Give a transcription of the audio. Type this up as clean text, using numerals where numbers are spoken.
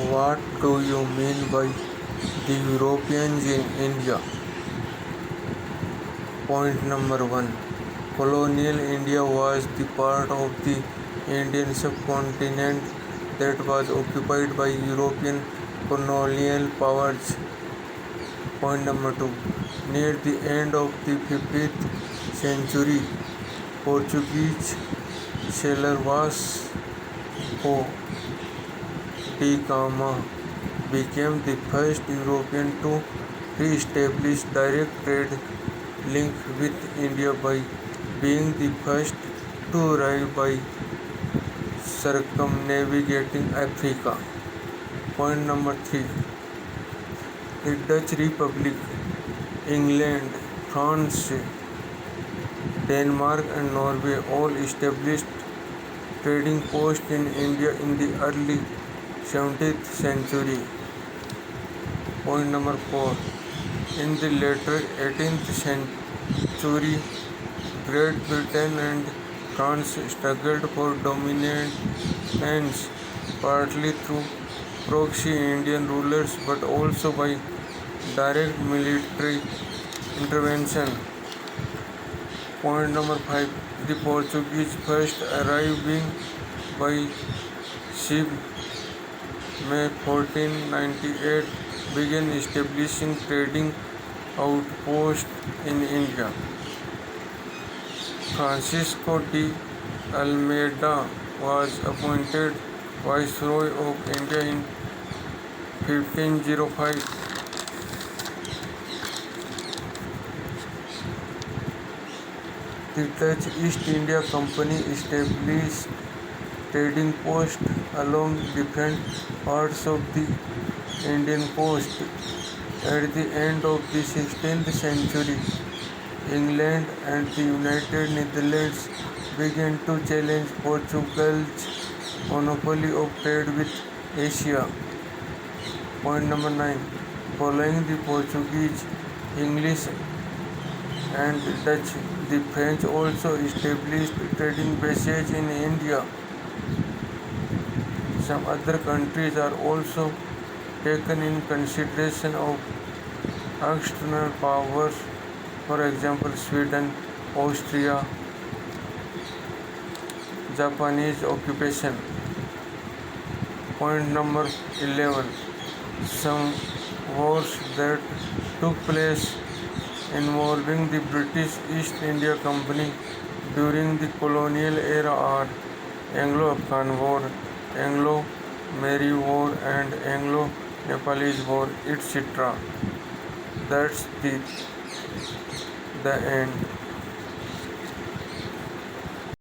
What do you mean by the Europeans in India? Point number 1. Colonial India was the part of the Indian subcontinent that was occupied by European colonial powers. Point number 2. Near the end of the 15th century, Portuguese sailor Vasco da Gama became the first European to re-establish direct trade link with India by being the first to arrive by circumnavigating Africa. Point number 3. The Dutch Republic, England, France, Denmark and Norway all established trading posts in India in the early 17th century. Point number 4. In the later 18th century, Great Britain and France struggled for dominance, partly through proxy Indian rulers but also by direct military intervention. Point number 5. The Portuguese first arriving by ship May 1498 began establishing trading outposts in India. Francisco de Almeida was appointed Viceroy of India in 1505. The Dutch East India Company established trading posts along different parts of the Indian coast. At the end of the 16th century, England and the United Netherlands began to challenge Portugal's monopoly of trade with Asia. Point number 9. Following the Portuguese, English and Dutch, the French also established trading bases in India. Some other countries are also taken in consideration of external powers, for example Sweden, Austria, Japanese occupation. Point number 11. Some wars that took place involving the British East India Company during the colonial era are Anglo-Afghan War, Anglo-Mahri War and Anglo-Nepalese War, etc. That's the end.